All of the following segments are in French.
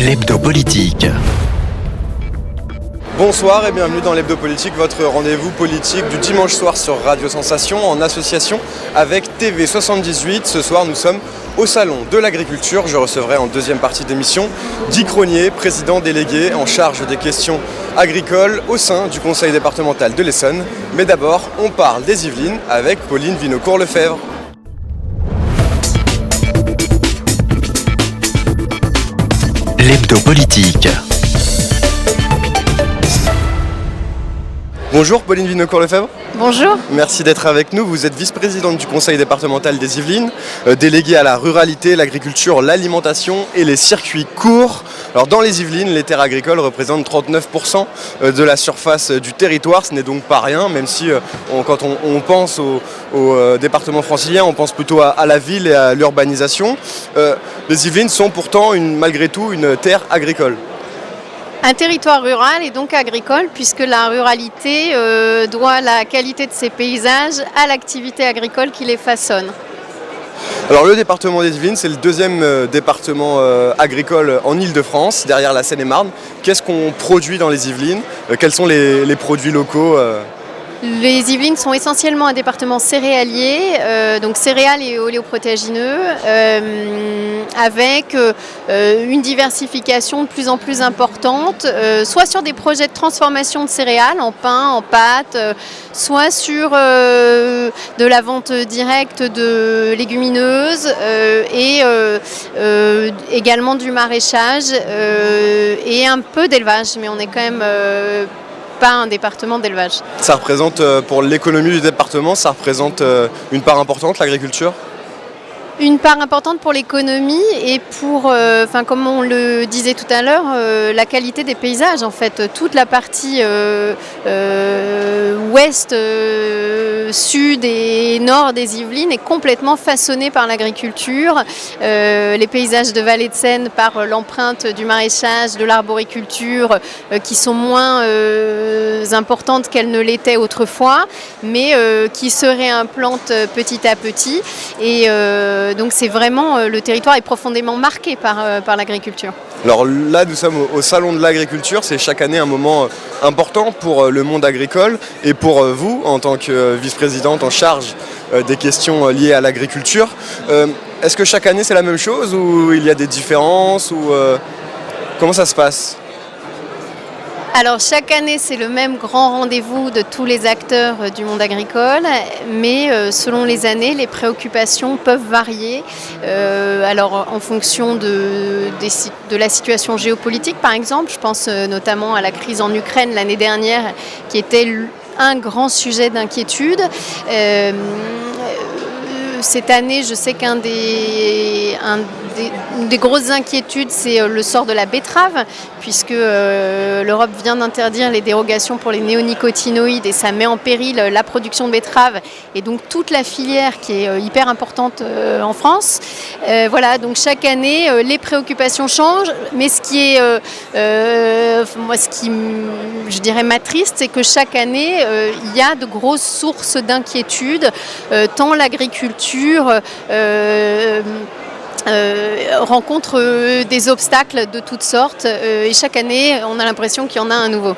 L'hebdo politique. Bonsoir et bienvenue dans l'hebdo politique, votre rendez-vous politique du dimanche soir sur Radio Sensation en association avec TV78. Ce soir nous sommes au salon de l'agriculture. Je recevrai en deuxième partie d'émission Guy Cronier, président délégué en charge des questions agricoles au sein du conseil départemental de l'Essonne. Mais d'abord, on parle des Yvelines avec Pauline Vinocourt-Lefebvre. L'hebdo politique. Bonjour Pauline Vinocourt-Lefebvre. Bonjour. Merci d'être avec nous. Vous êtes vice-présidente du conseil départemental des Yvelines, déléguée à la ruralité, l'agriculture, l'alimentation et les circuits courts. Alors dans les Yvelines, les terres agricoles représentent 39% de la surface du territoire. Ce n'est donc pas rien, même si quand on pense au département francilien, on pense plutôt à la ville et à l'urbanisation. Les Yvelines sont pourtant malgré tout une terre agricole. Un territoire rural et donc agricole, puisque la ruralité doit la qualité de ses paysages à l'activité agricole qui les façonne. Alors le département des Yvelines, c'est le deuxième département agricole en Île-de-France, derrière la Seine-et-Marne. Qu'est-ce qu'on produit dans les Yvelines ? Quels sont les produits locaux Les Yvelines sont essentiellement un département céréalier, donc céréales et oléoprotéagineux, avec une diversification de plus en plus importante, soit sur des projets de transformation de céréales en pain, en pâte, soit sur de la vente directe de légumineuses et également du maraîchage et un peu d'élevage, mais on est quand même pas un département d'élevage. Ça représente, pour l'économie du département, ça représente une part importante, l'agriculture ? Une part importante pour l'économie et pour, comme on le disait tout à l'heure, la qualité des paysages. En fait, toute la partie ouest, sud et nord des Yvelines est complètement façonnée par l'agriculture. Les paysages de Vallée de Seine par l'empreinte du maraîchage, de l'arboriculture, qui sont moins importantes qu'elles ne l'étaient autrefois, mais qui se réimplantent petit à petit. Et donc c'est vraiment, le territoire est profondément marqué par l'agriculture. Alors là, nous sommes au salon de l'agriculture. C'est chaque année un moment important pour le monde agricole et pour vous, en tant que vice-présidente en charge des questions liées à l'agriculture. Est-ce que chaque année c'est la même chose ou il y a des différences ou comment ça se passe ? Alors chaque année c'est le même grand rendez-vous de tous les acteurs du monde agricole, mais selon les années les préoccupations peuvent varier. Alors en fonction de la situation géopolitique par exemple, je pense notamment à la crise en Ukraine l'année dernière qui était un grand sujet d'inquiétude. Cette année, je sais qu'une des grosses inquiétudes, c'est le sort de la betterave, puisque l'Europe vient d'interdire les dérogations pour les néonicotinoïdes et ça met en péril la production de betterave et donc toute la filière qui est hyper importante en France. Voilà, donc chaque année, les préoccupations changent, mais ce qui je dirais m'attriste, c'est que chaque année, il y a de grosses sources d'inquiétude, tant l'agriculture rencontre des obstacles de toutes sortes et chaque année on a l'impression qu'il y en a un nouveau.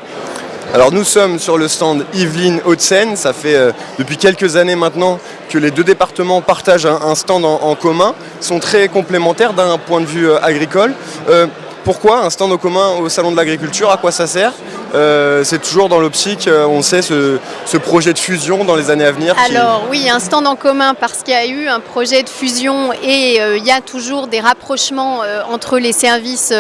Alors nous sommes sur le stand Yvelines Hauts-de-Seine. Ça fait depuis quelques années maintenant que les deux départements partagent un stand en commun, sont très complémentaires d'un point de vue agricole. Pourquoi un stand en commun au salon de l'agriculture ? À quoi ça sert ? C'est toujours dans l'optique, on sait, ce projet de fusion dans les années à venir. Alors oui, un stand en commun parce qu'il y a eu un projet de fusion et il y a toujours des rapprochements entre les services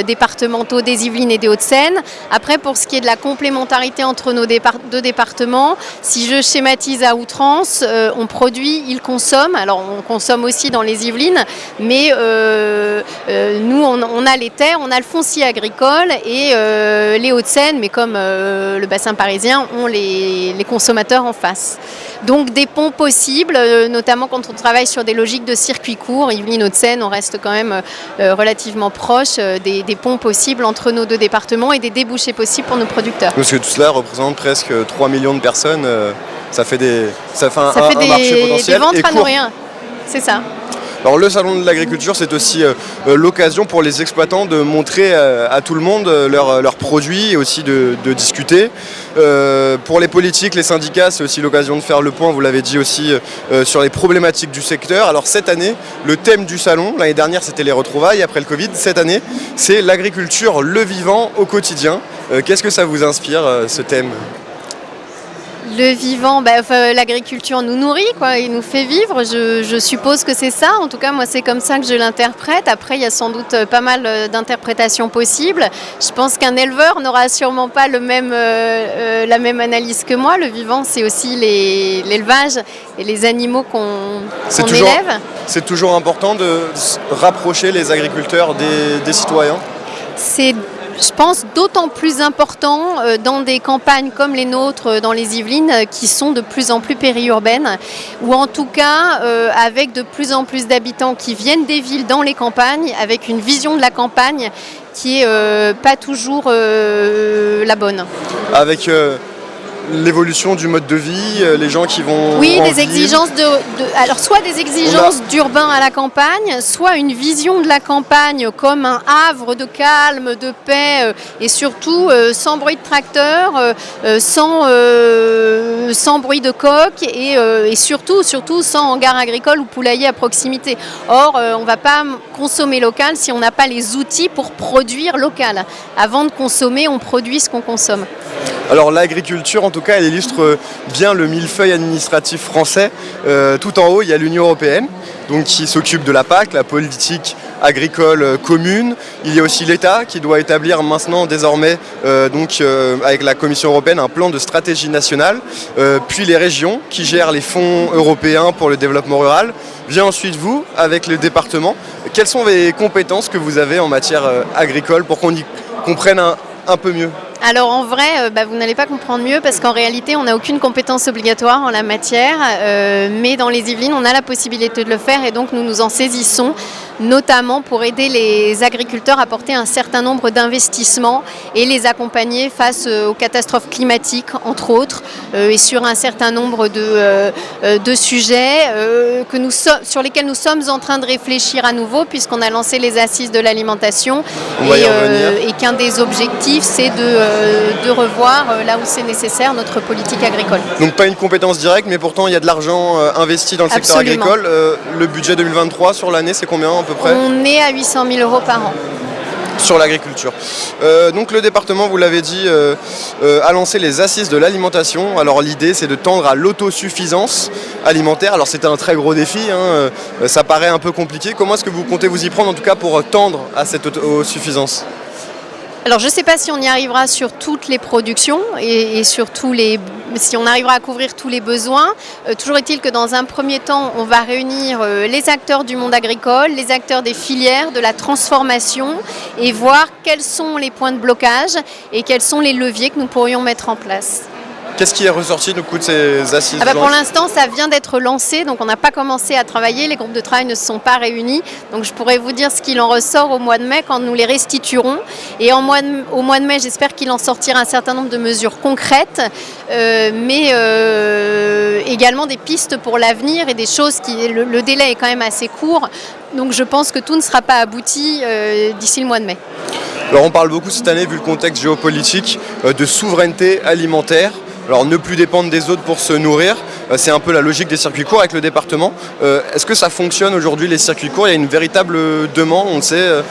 départementaux des Yvelines et des Hauts-de-Seine. Après, pour ce qui est de la complémentarité entre nos deux départements, si je schématise à outrance, on produit, il consomme. Alors on consomme aussi dans les Yvelines, mais nous on a les terres, on a le foncier agricole et les Hauts-de-Seine, mais comme le bassin parisien, ont les consommateurs en face. Donc des ponts possibles, notamment quand on travaille sur des logiques de circuits courts. Yvelines Hauts-de-Seine, on reste quand même relativement proche des ponts possibles entre nos deux départements et des débouchés possibles pour nos producteurs. Parce que tout cela représente presque 3 millions de personnes, ça fait un marché potentiel. Des ventres à nourrir, c'est ça. Alors le salon de l'agriculture, c'est aussi l'occasion pour les exploitants de montrer à tout le monde leurs produits et aussi de discuter. Pour les politiques, les syndicats, c'est aussi l'occasion de faire le point, vous l'avez dit aussi, sur les problématiques du secteur. Alors cette année, le thème du salon, l'année dernière c'était les retrouvailles après le Covid, cette année c'est l'agriculture, le vivant au quotidien. Qu'est-ce que ça vous inspire ce thème ? Le vivant, l'agriculture nous nourrit, quoi, il nous fait vivre. Je suppose que c'est ça. En tout cas, moi, c'est comme ça que je l'interprète. Après, il y a sans doute pas mal d'interprétations possibles. Je pense qu'un éleveur n'aura sûrement pas la même analyse que moi. Le vivant, c'est aussi l'élevage et les animaux qu'on élève. C'est toujours important de rapprocher les agriculteurs des citoyens. C'est, je pense, d'autant plus important dans des campagnes comme les nôtres dans les Yvelines qui sont de plus en plus périurbaines ou en tout cas avec de plus en plus d'habitants qui viennent des villes dans les campagnes avec une vision de la campagne qui est pas toujours la bonne. Avec l'évolution du mode de vie, les gens qui vont des exigences alors soit des exigences d'urbain à la campagne, soit une vision de la campagne comme un havre de calme, de paix et surtout sans bruit de tracteur, sans bruit de coq et surtout sans hangar agricole ou poulailler à proximité. Or, on ne va pas consommer local si on n'a pas les outils pour produire local. Avant de consommer, on produit ce qu'on consomme. Alors l'agriculture, en tout cas, elle illustre bien le millefeuille administratif français. Tout en haut, il y a l'Union européenne, donc qui s'occupe de la PAC, la politique agricole commune. Il y a aussi l'État qui doit établir maintenant, désormais, avec la Commission européenne, un plan de stratégie nationale. Puis les régions qui gèrent les fonds européens pour le développement rural. Vient ensuite vous, avec le département. Quelles sont les compétences que vous avez en matière agricole pour qu'on y comprenne un peu mieux ? Alors en vrai, vous n'allez pas comprendre mieux parce qu'en réalité, on n'a aucune compétence obligatoire en la matière, mais dans les Yvelines, on a la possibilité de le faire et donc nous nous en saisissons, notamment pour aider les agriculteurs à porter un certain nombre d'investissements et les accompagner face aux catastrophes climatiques, entre autres, et sur un certain nombre de sujets sur lesquels nous sommes en train de réfléchir à nouveau puisqu'on a lancé les assises de l'alimentation et qu'un des objectifs, c'est de revoir là où c'est nécessaire notre politique agricole. Donc pas une compétence directe, mais pourtant il y a de l'argent investi dans le secteur agricole. Le budget 2023 sur l'année, c'est combien à peu près ? On est à 800 000 € par an. Sur l'agriculture. Donc le département, vous l'avez dit, a lancé les assises de l'alimentation. Alors l'idée, c'est de tendre à l'autosuffisance alimentaire. Alors c'était un très gros défi, ça paraît un peu compliqué. Comment est-ce que vous comptez vous y prendre, en tout cas pour tendre à cette autosuffisance ? Alors je ne sais pas si on y arrivera sur toutes les productions et sur si on arrivera à couvrir tous les besoins. Toujours est-il que dans un premier temps, on va réunir les acteurs du monde agricole, les acteurs des filières, de la transformation et voir quels sont les points de blocage et quels sont les leviers que nous pourrions mettre en place. Qu'est-ce qui est ressorti du coup de ces assises ? Pour l'instant, ça vient d'être lancé, donc on n'a pas commencé à travailler, les groupes de travail ne se sont pas réunis. Donc je pourrais vous dire ce qu'il en ressort au mois de mai quand nous les restituerons. Et au mois de mai, j'espère qu'il en sortira un certain nombre de mesures concrètes, mais également des pistes pour l'avenir et des choses le délai est quand même assez court. Donc je pense que tout ne sera pas abouti d'ici le mois de mai. Alors on parle beaucoup cette année, vu le contexte géopolitique, de souveraineté alimentaire. Alors ne plus dépendre des autres pour se nourrir, c'est un peu la logique des circuits courts avec le département. Est-ce que ça fonctionne aujourd'hui les circuits courts ? Il y a une véritable demande, on le sait.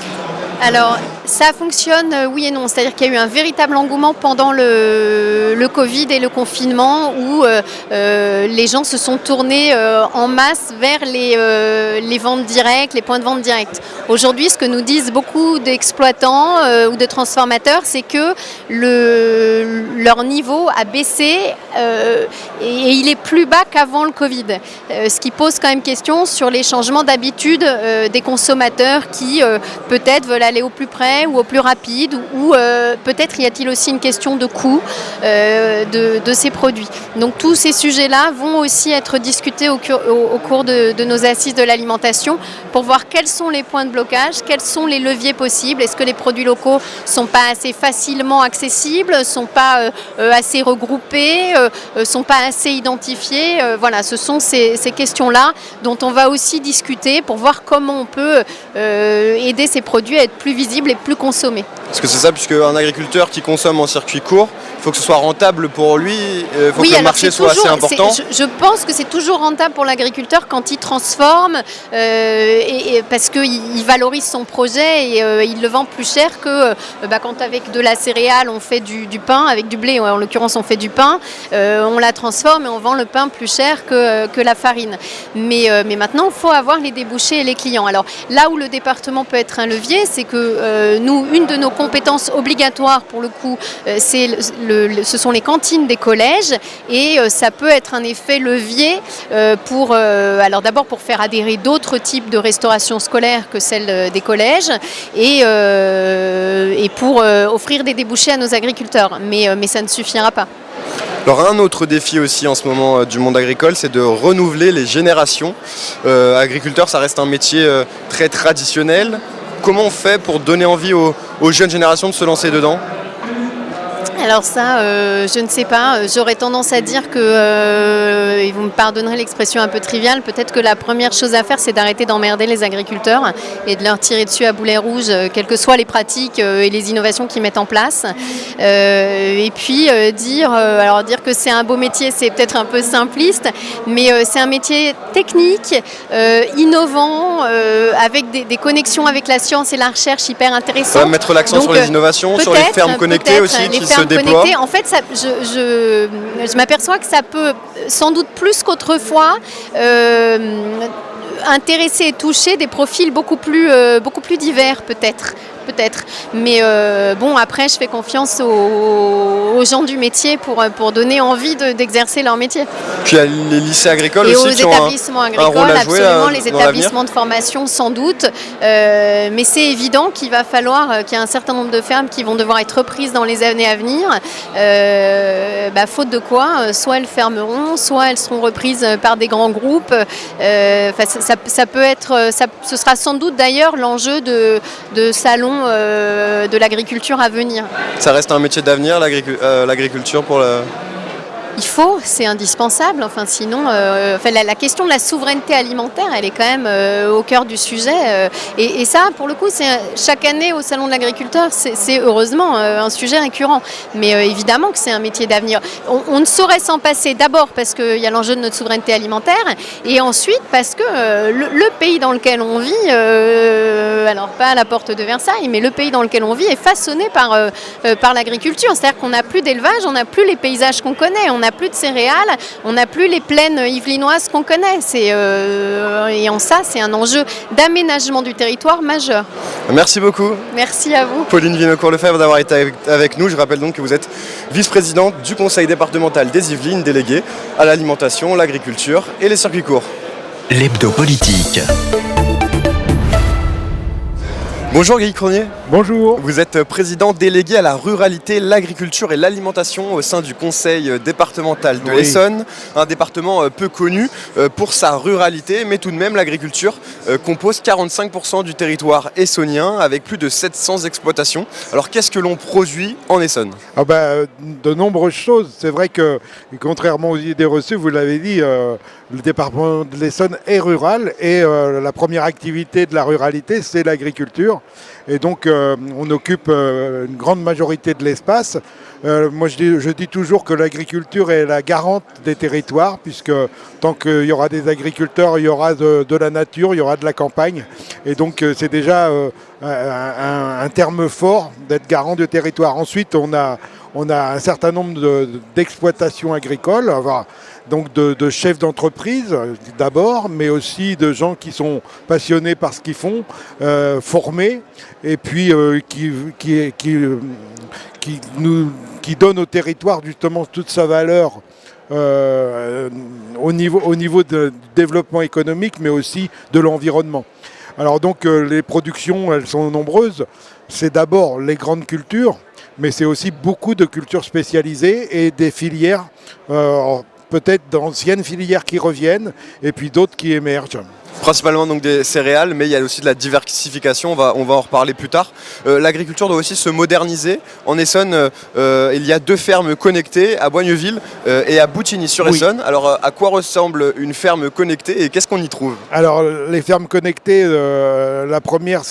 Alors ça fonctionne oui et non, c'est-à-dire qu'il y a eu un véritable engouement pendant le Covid et le confinement où les gens se sont tournés en masse vers les ventes directes, les points de vente directs. Aujourd'hui, ce que nous disent beaucoup d'exploitants ou de transformateurs, c'est que leur niveau a baissé et il est plus bas qu'avant le Covid. Ce qui pose quand même question sur les changements d'habitude des consommateurs qui peut-être veulent aller au plus près, frais ou au plus rapide, ou peut-être y a-t-il aussi une question de coût de ces produits. Donc tous ces sujets-là vont aussi être discutés au cours de nos assises de l'alimentation pour voir quels sont les points de blocage, quels sont les leviers possibles. Est-ce que les produits locaux ne sont pas assez facilement accessibles, ne sont pas assez regroupés, ne sont pas assez identifiés. Voilà, ce sont ces questions-là dont on va aussi discuter pour voir comment on peut aider ces produits à être plus visibles et plus consommés. Parce que c'est ça, puisque un agriculteur qui consomme en circuit court, il faut que ce soit rentable pour lui, il faut que le marché soit assez important. Je pense que c'est toujours rentable pour l'agriculteur quand il transforme, parce qu'il valorise son projet et il le vend plus cher que quand avec de la céréale on fait du pain, avec du blé en l'occurrence on fait du pain, on la transforme et on vend le pain plus cher que la farine. Mais maintenant il faut avoir les débouchés et les clients. Alors là où le département peut être un levier, c'est que nous, une de nos compétences obligatoires pour le coup, ce sont les cantines des collèges et ça peut être un effet levier alors d'abord pour faire adhérer d'autres types de restauration scolaire que celle des collèges et pour offrir des débouchés à nos agriculteurs. Mais ça ne suffira pas. Alors un autre défi aussi en ce moment du monde agricole, c'est de renouveler les générations. Agriculteur, ça reste un métier très traditionnel. Comment on fait pour donner envie aux jeunes générations de se lancer dedans ? Alors ça, je ne sais pas. J'aurais tendance à dire que, et vous me pardonnerez l'expression un peu triviale, peut-être que la première chose à faire, c'est d'arrêter d'emmerder les agriculteurs et de leur tirer dessus à boulet rouge, quelles que soient les pratiques et les innovations qu'ils mettent en place. Et puis dire que c'est un beau métier, c'est peut-être un peu simpliste, mais c'est un métier technique, innovant, avec des connexions avec la science et la recherche hyper intéressantes. Ça va mettre l'accent sur les innovations, sur les fermes connectées aussi qui se déploient. En fait, je m'aperçois que ça peut, sans doute plus qu'autrefois, intéresser et toucher des profils beaucoup plus divers peut-être. Mais après je fais confiance aux gens du métier pour donner envie d'exercer leur métier. Puis il y a les lycées agricoles et aussi aux qui ont établissements agricoles, un rôle à jouer absolument, les dans établissements de formation sans doute, mais c'est évident qu'il va falloir qu'il y ait un certain nombre de fermes qui vont devoir être reprises dans les années à venir, faute de quoi, soit elles fermeront, soit elles seront reprises par des grands groupes. Ça peut être, ce sera sans doute d'ailleurs l'enjeu de salons de l'agriculture à venir. Ça reste un métier d'avenir, l'agriculture pour le... Il faut, c'est indispensable. Enfin, sinon, la question de la souveraineté alimentaire, elle est quand même au cœur du sujet. Et ça, pour le coup, c'est chaque année au Salon de l'Agriculteur, c'est heureusement un sujet récurrent. Mais évidemment que c'est un métier d'avenir. On ne saurait s'en passer d'abord parce qu'il y a l'enjeu de notre souveraineté alimentaire, et ensuite parce que le pays dans lequel on vit, alors pas à la porte de Versailles, mais le pays dans lequel on vit est façonné par l'agriculture. C'est-à-dire qu'on n'a plus d'élevage, on n'a plus les paysages qu'on connaît. On n'a plus de céréales, on n'a plus les plaines yvelinoises qu'on connaît. Et en ça, c'est un enjeu d'aménagement du territoire majeur. Merci beaucoup. Merci à vous. Pauline Vinocourt-Lefebvre d'avoir été avec nous. Je rappelle donc que vous êtes vice-présidente du conseil départemental des Yvelines, déléguée à l'alimentation, l'agriculture et les circuits courts. L'hebdo politique. Bonjour Guy Cronier. Bonjour. Vous êtes président délégué à la ruralité, l'agriculture et l'alimentation au sein du conseil départemental de l'Essonne, un département peu connu pour sa ruralité, mais tout de même l'agriculture compose 45% du territoire essonnien avec plus de 700 exploitations. Alors qu'est-ce que l'on produit en Essonne ? De nombreuses choses. C'est vrai que, contrairement aux idées reçues, vous l'avez dit, le département de l'Essonne est rural et la première activité de la ruralité, c'est l'agriculture. Et donc, on occupe une grande majorité de l'espace. Moi, je dis toujours que l'agriculture est la garante des territoires, puisque tant qu'il y aura des agriculteurs, il y aura de la nature, il y aura de la campagne. Et donc, c'est déjà un terme fort d'être garant de territoire. Ensuite, on a un certain nombre d'exploitations agricoles, donc de chefs d'entreprise d'abord, mais aussi de gens qui sont passionnés par ce qu'ils font, formés, et puis qui donnent au territoire justement toute sa valeur au niveau de développement économique, mais aussi de l'environnement. Alors donc les productions, elles sont nombreuses. C'est d'abord les grandes cultures, mais c'est aussi beaucoup de cultures spécialisées et des filières, peut-être d'anciennes filières qui reviennent et puis d'autres qui émergent. Principalement donc des céréales, mais il y a aussi de la diversification, on va en reparler plus tard. L'agriculture doit aussi se moderniser. En Essonne, il y a 2 fermes connectées, à Boigneville et à Boutigny-sur-Essonne. Oui. Alors à quoi ressemble une ferme connectée et qu'est-ce qu'on y trouve? Alors les fermes connectées, la première,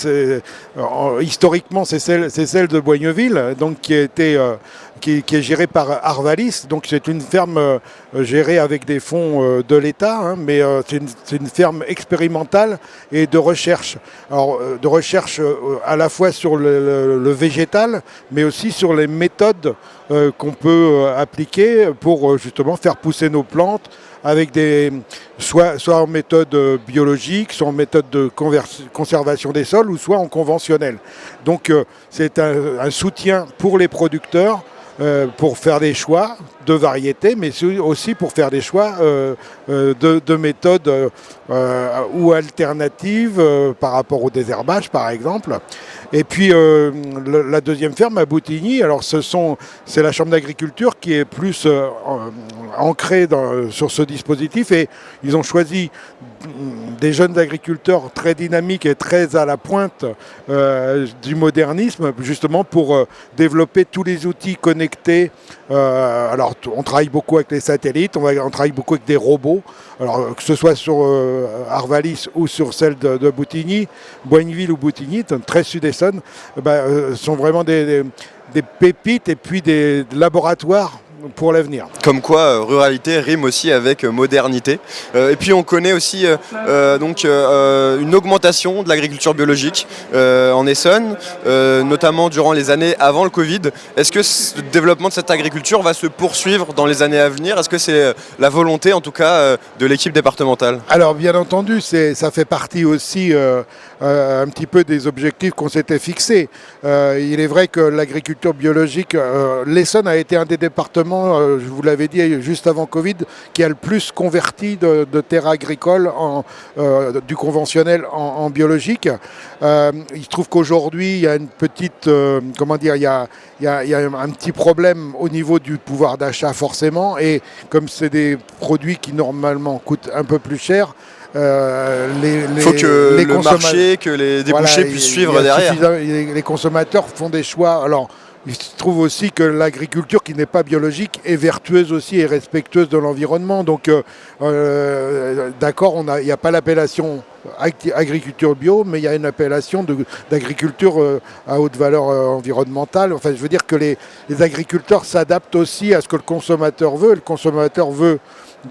historiquement, c'est celle de Boigneville, donc qui est gérée par Arvalis. Donc c'est une ferme gérée avec des fonds de l'État, hein, mais c'est une ferme expérimentale et de recherche. Alors de recherche à la fois sur le végétal, mais aussi sur les méthodes qu'on peut appliquer pour justement faire pousser nos plantes avec soit en méthode biologique, soit en méthode de conservation des sols, ou soit en conventionnel. Donc c'est un soutien pour les producteurs pour faire des choix de variétés, mais aussi pour faire des choix de méthodes ou alternatives par rapport au désherbage, par exemple. Et puis la deuxième ferme à Boutigny, alors c'est la Chambre d'agriculture qui est plus ancrée sur ce dispositif, et ils ont choisi des jeunes agriculteurs très dynamiques et très à la pointe du modernisme, justement pour développer tous les outils connectés. Alors on travaille beaucoup avec les satellites, on travaille beaucoup avec des robots. Alors que ce soit sur Arvalis ou sur celle de Boutigny, Boigneville ou Boutigny, très sud-Essonne, sont vraiment des pépites et puis des laboratoires pour l'avenir. Comme quoi, ruralité rime aussi avec modernité. Et puis on connaît aussi une augmentation de l'agriculture biologique en Essonne, notamment durant les années avant le Covid. Est-ce que le développement de cette agriculture va se poursuivre dans les années à venir? Est-ce que c'est la volonté, en tout cas, de l'équipe départementale? Alors bien entendu, ça fait partie aussi un petit peu des objectifs qu'on s'était fixés. Il est vrai que l'agriculture biologique, l'Essonne a été un des départements, je vous l'avais dit juste avant Covid, qui a le plus converti de terres agricoles du conventionnel en biologique. Il se trouve qu'aujourd'hui, il y a une petite, il y a un petit problème au niveau du pouvoir d'achat forcément, et comme c'est des produits qui normalement coûtent un peu plus cher, il faut que le marché, que les débouchés puissent suivre derrière. Les consommateurs font des choix. Alors, il se trouve aussi que l'agriculture qui n'est pas biologique est vertueuse aussi et respectueuse de l'environnement. Donc, d'accord, il n'y a pas l'appellation agriculture bio, mais il y a une appellation d'agriculture à haute valeur environnementale. Enfin, je veux dire que les agriculteurs s'adaptent aussi à ce que le consommateur veut. Le consommateur veut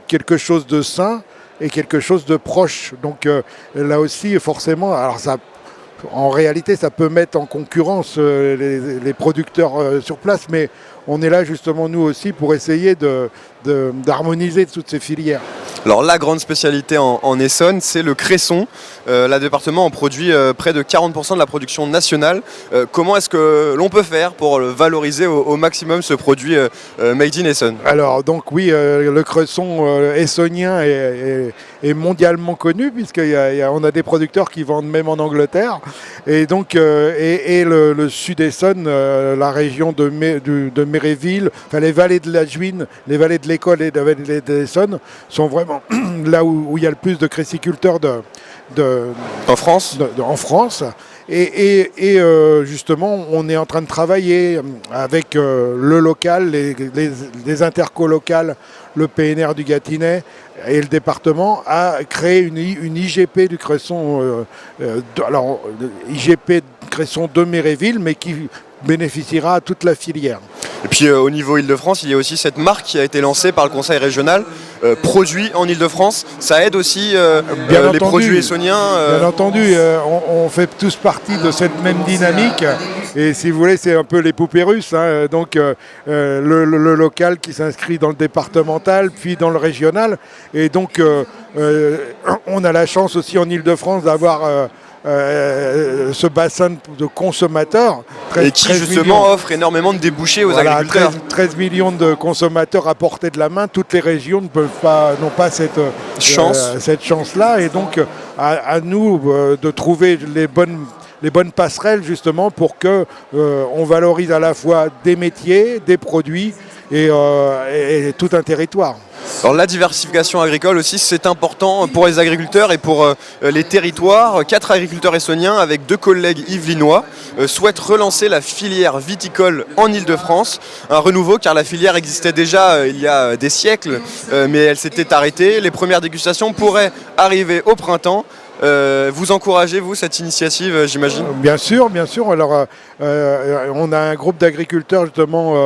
quelque chose de sain et quelque chose de proche. Donc là aussi, forcément, alors en réalité, ça peut mettre en concurrence les producteurs sur place, mais on est là justement, nous aussi, pour essayer d'harmoniser toutes ces filières. Alors la grande spécialité en Essonne, c'est le cresson. Le département en produit près de 40% de la production nationale. Comment est-ce que l'on peut faire pour valoriser au maximum ce produit made in Essonne? Alors donc oui, le cresson essonnien est mondialement connu, puisqu'on a des producteurs qui vendent même en Angleterre. Et donc le sud-Essonne, la région de Méréville, enfin les vallées de la Juine, les vallées de l'École et les vallées de l'Essonne sont vraiment là où il y a le plus de créciculteurs en France. En France. Et justement, on est en train de travailler avec le local, les intercos locales, le PNR du Gâtinais et le département à créer une IGP du cresson, IGP cresson de Méréville, mais qui bénéficiera à toute la filière. Et puis au niveau Île-de-France, il y a aussi cette marque qui a été lancée par le Conseil régional, produit en Île-de-France. Ça aide aussi les produits essonniens. Bien entendu, on fait tous partie de cette même dynamique. Et si vous voulez, c'est un peu les poupées russes. Hein. Donc le local qui s'inscrit dans le départemental, puis dans le régional. Et donc on a la chance aussi en Île-de-France d'avoir ce bassin de consommateurs et qui 13 justement millions. offre énormément de débouchés aux Voilà, agriculteurs. 13 millions de consommateurs à portée de la main. Toutes les régions n'ont pas cette chance-là. Et donc, à nous de trouver les bonnes passerelles justement pour que on valorise à la fois des métiers, des produits et tout un territoire. Alors la diversification agricole aussi, c'est important pour les agriculteurs et pour les territoires. 4 agriculteurs essonniens avec 2 collègues yvelinois souhaitent relancer la filière viticole en Île-de-France. Un renouveau car la filière existait déjà il y a des siècles, mais elle s'était arrêtée. Les premières dégustations pourraient arriver au printemps. Vous encouragez, vous, cette initiative, j'imagine? Bien sûr, bien sûr. Alors, on a un groupe d'agriculteurs justement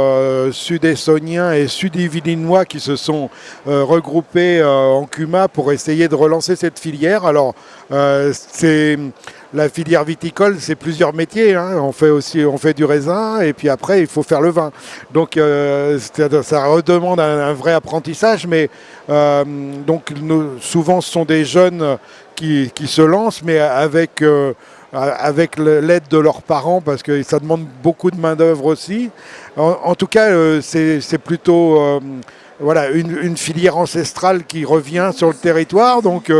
sud-essonniens et sud-yvelinois qui se sont regroupés en CUMA pour essayer de relancer cette filière. Alors, la filière viticole, c'est plusieurs métiers. Hein. On fait du raisin et puis après, il faut faire le vin. Donc, ça redemande un vrai apprentissage. Mais donc, souvent, ce sont des jeunes qui se lancent, mais avec l'aide de leurs parents, parce que ça demande beaucoup de main-d'œuvre aussi. En tout cas, c'est plutôt voilà, une filière ancestrale qui revient sur le territoire, donc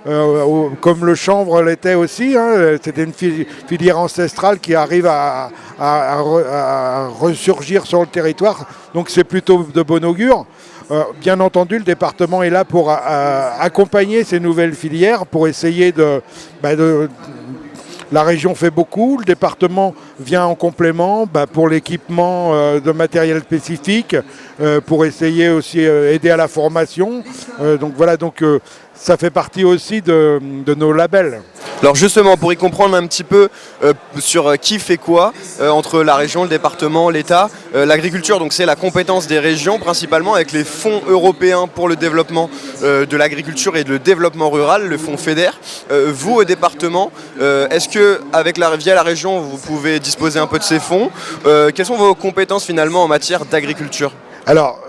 comme le chanvre l'était aussi, hein, c'était une filière ancestrale qui arrive à ressurgir sur le territoire, donc c'est plutôt de bon augure. Bien entendu, le département est là pour accompagner ces nouvelles filières, pour essayer la région fait beaucoup, le département vient en complément pour l'équipement de matériel spécifique, pour essayer aussi aider à la formation. Donc voilà, ça fait partie aussi de nos labels. Alors justement, pour y comprendre un petit peu sur qui fait quoi entre la région, le département, l'État, l'agriculture, donc c'est la compétence des régions principalement avec les fonds européens pour le développement de l'agriculture et le développement rural, le fonds FEDER. Vous au département, est-ce que via la région vous pouvez disposer un peu de ces fonds? Quelles sont vos compétences finalement en matière d'agriculture? Alors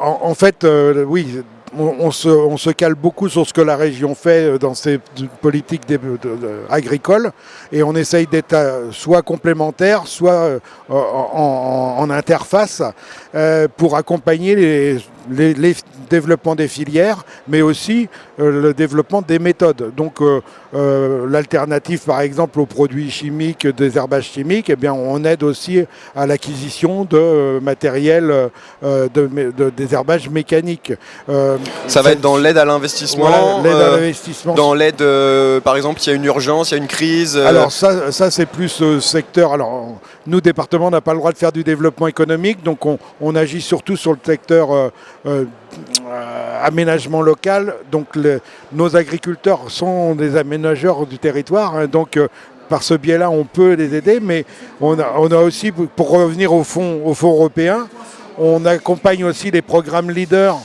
en fait, oui. On se cale beaucoup sur ce que la région fait dans ses politiques agricoles et on essaye d'être soit complémentaire, soit en interface pour accompagner les développements des filières, mais aussi le développement des méthodes. Donc l'alternative par exemple aux produits chimiques, des herbages chimiques, eh bien, on aide aussi à l'acquisition de matériel des herbages mécaniques. Ça va être dans l'aide à l'investissement, voilà, l'aide à l'investissement. Dans l'aide, par exemple, il y a une urgence, il y a une crise. Alors ça c'est plus secteur. Alors nous, département, on n'a pas le droit de faire du développement économique, donc on agit surtout sur le secteur aménagement local. Donc nos agriculteurs sont des aménageurs du territoire, hein, donc par ce biais-là, on peut les aider, mais on a aussi, pour revenir au fonds européen, on accompagne aussi les programmes leaders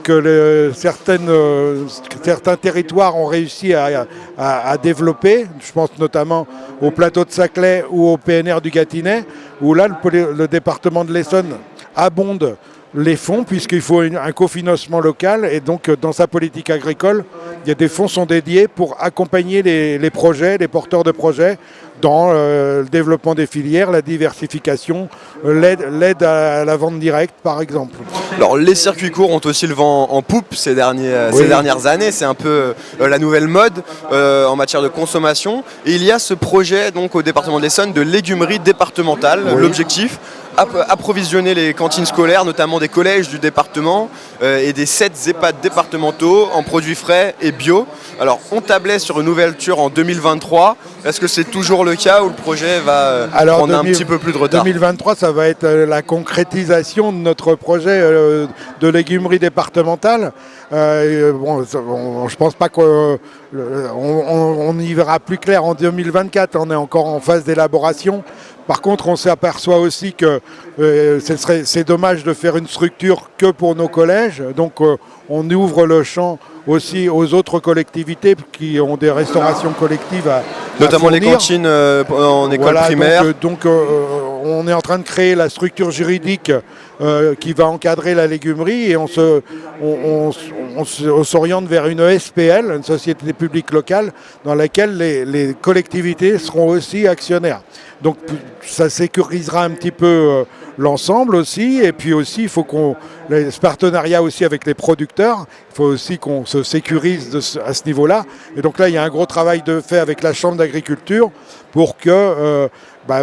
que certains territoires ont réussi à développer. Je pense notamment au plateau de Saclay ou au PNR du Gâtinais, où là, le département de l'Essonne abonde les fonds, puisqu'il faut un cofinancement local. Et donc, dans sa politique agricole, il y a des fonds sont dédiés pour accompagner les projets, les porteurs de projets, dans le développement des filières, la diversification, l'aide à la vente directe, par exemple. Alors, les circuits courts ont aussi le vent en poupe ces dernières années. C'est un peu la nouvelle mode en matière de consommation. Et il y a ce projet donc, au département de l'Essonne de légumerie départementale. Oui. L'objectif, approvisionner les cantines scolaires, notamment des collèges du département et des 7 EHPAD départementaux en produits frais et bio. Alors, on tablait sur une ouverture en 2023. Est-ce que c'est toujours le cas ou le projet va prendre un petit peu plus de retard? 2023, ça va être la concrétisation de notre projet de légumerie départementale. Je pense pas qu'on y verra plus clair en 2024. On est encore en phase d'élaboration. Par contre, on s'aperçoit aussi que c'est dommage de faire une structure que pour nos collèges. Donc, on ouvre le champ aussi aux autres collectivités qui ont des restaurations collectives à notamment fournir. Les cantines en école primaire. Donc on est en train de créer la structure juridique qui va encadrer la légumerie et on s'oriente vers une SPL, une société publique locale, dans laquelle les collectivités seront aussi actionnaires. Donc ça sécurisera un petit peu l'ensemble aussi, et puis aussi il faut ce partenariat aussi avec les producteurs, il faut aussi qu'on se sécurise à ce niveau-là. Et donc là il y a un gros travail de fait avec la Chambre d'agriculture pour que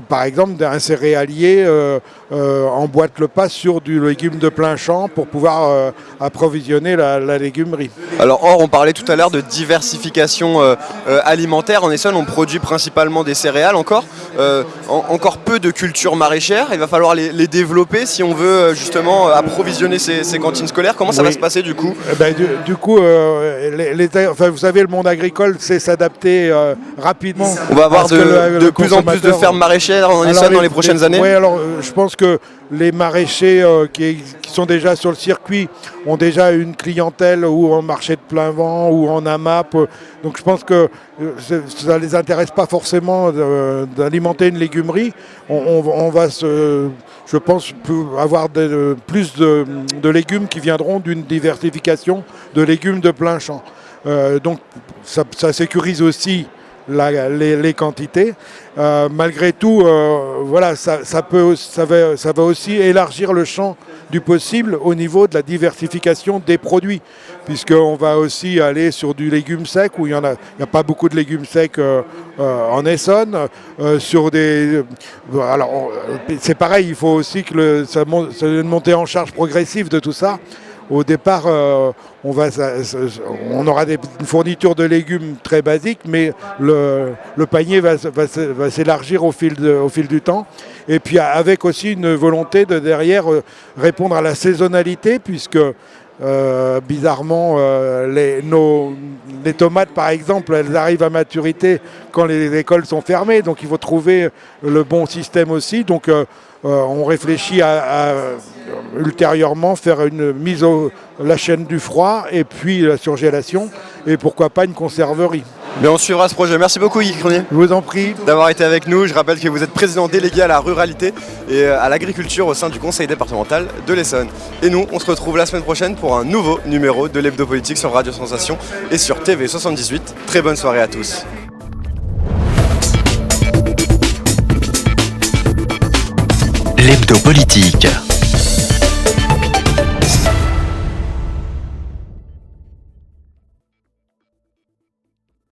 par exemple, un céréalier emboîte le pas sur du légume de plein champ pour pouvoir approvisionner la légumerie. Alors Or, on parlait tout à l'heure de diversification alimentaire. En Essonne, on produit principalement des céréales encore peu de cultures maraîchères. Il va falloir les développer si on veut justement approvisionner ces cantines scolaires. Comment ça va se passer du coup? Du coup, vous savez, le monde agricole sait s'adapter rapidement. On va avoir de plus en plus de fermes maraîchères en Essonne dans les prochaines années? Oui, alors je pense que les maraîchers qui sont déjà sur le circuit ont déjà une clientèle ou en marché de plein vent ou en AMAP. Donc je pense que ça ne les intéresse pas forcément d'alimenter une légumerie. On va je pense avoir plus de légumes qui viendront d'une diversification de légumes de plein champ. Donc ça sécurise aussi les quantités. Malgré tout, ça va aussi élargir le champ du possible au niveau de la diversification des produits, puisqu'on va aussi aller sur du légume sec, où il n'y a pas beaucoup de légumes secs en Essonne. C'est pareil, il faut aussi que ça une montée en charge progressive de tout ça. Au départ, on aura une fourniture de légumes très basique, mais le panier va s'élargir au fil du temps. Et puis avec aussi une volonté de derrière répondre à la saisonnalité, puisque bizarrement, les tomates, par exemple, elles arrivent à maturité quand les écoles sont fermées. Donc il faut trouver le bon système aussi. Donc on réfléchit à ultérieurement faire une mise la chaîne du froid et puis la surgélation et pourquoi pas une conserverie. Mais on suivra ce projet. Merci beaucoup Guy Cronier. Je vous en prie. D'avoir été avec nous. Je rappelle que vous êtes président délégué à la ruralité et à l'agriculture au sein du conseil départemental de l'Essonne. Et nous, on se retrouve la semaine prochaine pour un nouveau numéro de l'Hebdo Politique sur Radio Sensation et sur TV78. Très bonne soirée à tous. L'Hebdo Politique.